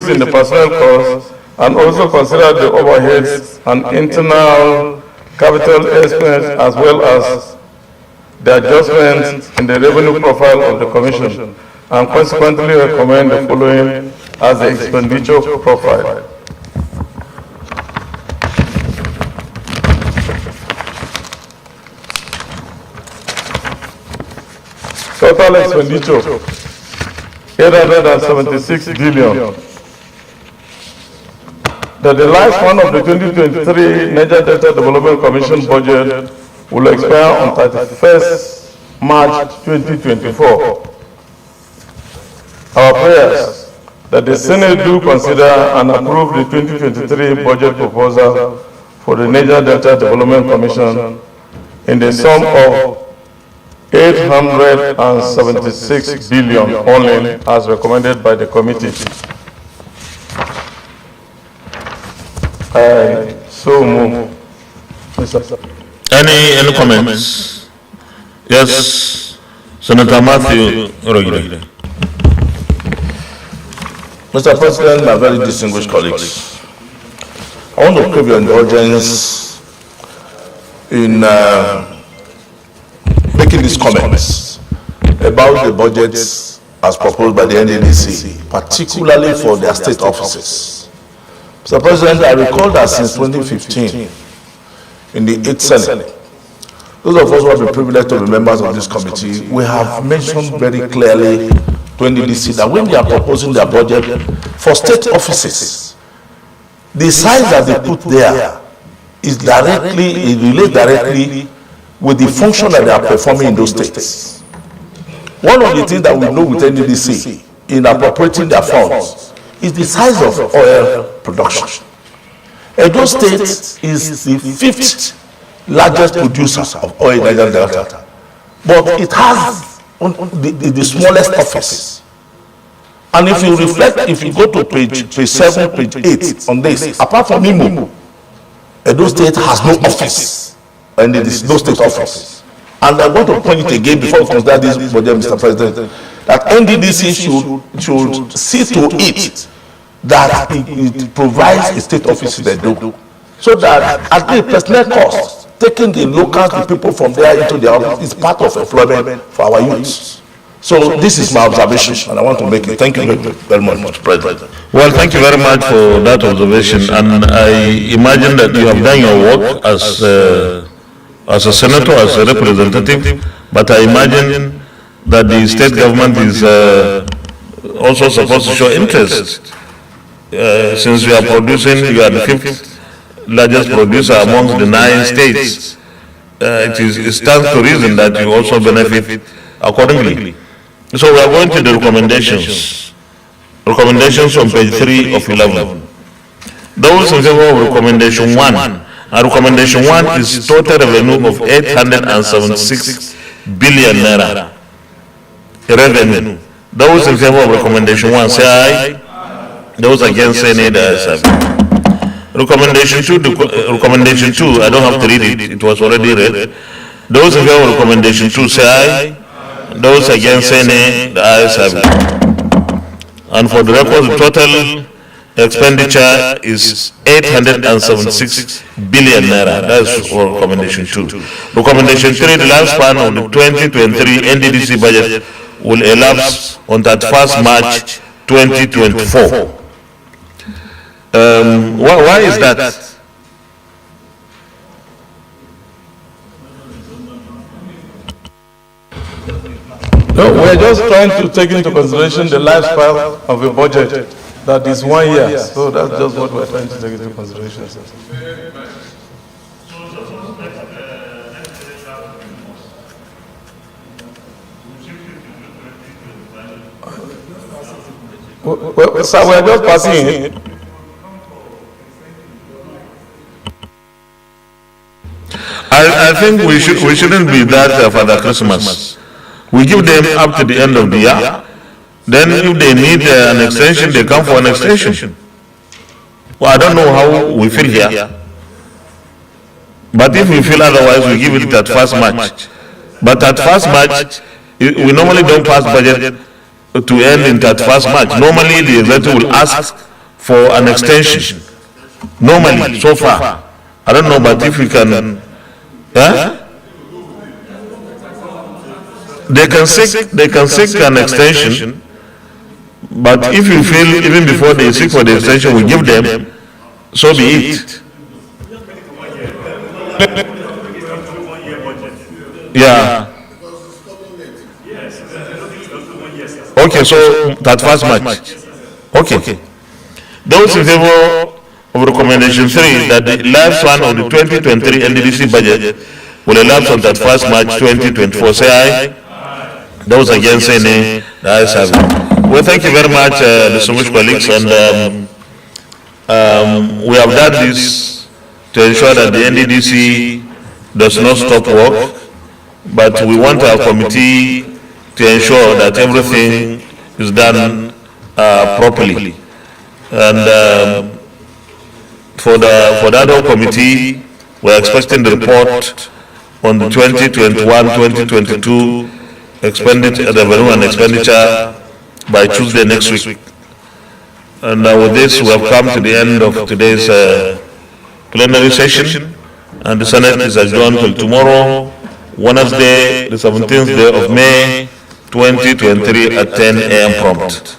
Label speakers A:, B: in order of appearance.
A: in the personnel costs and also consider the overheads and internal capital expense as well as the adjustments in the revenue profile of the Commission, and consequently recommend the following as the expenditure profile. Total expenditure, 876 billion. That the last one of the 2023 Niger Delta Development Commission budget will expire on 31st March 2024. Our prayers that the Senate do consider and approve the 2023 budget proposal for the Niger Delta Development Commission in the sum of 876 billion only as recommended by the committee. I so move.
B: Any comments? Yes, Senator Matthew Rogide.
C: Mr. President, my very distinguished colleagues, I want to crave your indulgence in making these comments about the budgets as proposed by the NDDC, particularly for their state offices. Mr. President, I recall that since 2015, in the 8th Senate, those of us who have been privileged to be members of this committee, we have mentioned very clearly to NDDC that when they are proposing their budget for state offices, the size that they put there is it relates directly with the function that they are performing in those states. One of the things that we know with NDDC in appropriating their funds is the size of oil production. Edo State is the 5th largest producer of oil in Niger Delta, but it has the smallest office. And if you reflect, if you go to page 7, page 8 on this, apart from Imo, Edo State has no office, and there is no state office. And I want to point it again before we consider this budget, Mr. President, that NDDC should see to it that it provides a state office in Edo, so that at the personnel cost, taking the locals, the people from there into the office is part of employment for our youths. So this is my observation, and I want to make it. Thank you very much, President.
B: Well, thank you very much for that observation, and I imagine that you have done your work as a senator, as a representative, but I imagine that the state government is also supposed to show interest. Since you are producing, you are the 5th largest producer amongst the 9 states. It stands to reason that you also benefit accordingly. So we are going to the recommendations. Recommendations on page 3 of 11. Those in favor of recommendation 1. And recommendation 1 is total revenue of 876 billion naira. Revenue. Those in favor of recommendation 1 say aye. Those against say nay. Recommendation 2, I don't have to read it, it was already read. Those in favor of recommendation 2 say aye. Those against say nay, the ayes have it. And for the record, the total expenditure is 876 billion naira. That's for recommendation 2. Recommendation 3, the lifespan of the 2023 NDDC budget will elapse on 31st March 2024. Why is that?
A: No, we're just trying to take into consideration the lifespan of a budget that is 1 year. So that's just what we're trying to take into consideration. Well, sir, we're just passing it.
B: I think we shouldn't be that Father Christmas. We give them up to the end of the year. Then if they need an extension, they come for an extension. Well, I don't know how we feel here. But if we feel otherwise, we give it at 1st March. But at 1st March, we normally don't pass budget to end in 31st March. Normally, the executive will ask for an extension. Normally, so far. I don't know, but if we can, they can seek an extension, but if you feel even before they seek for the extension, we give them, so be it. Yeah. Okay, so that first March. Okay. Those in favor of recommendation 3 that the lifespan of the 2023 NDDC budget will elapse on that first March 2024, say aye. Those against say nay. The ayes have it. Well, thank you very much, distinguished colleagues, and we have done this to ensure that the NDDC does not stop work, but we want our committee to ensure that everything is done properly. And for the other committee, we're expecting the report on the 2021-2022 expenditure, revenue and expenditure by Tuesday next week. And with this, we have come to the end of today's plenary session, and the Senate is adjourned till tomorrow, Wednesday, the 17th day of May, 2023 at 10 a.m. prompt.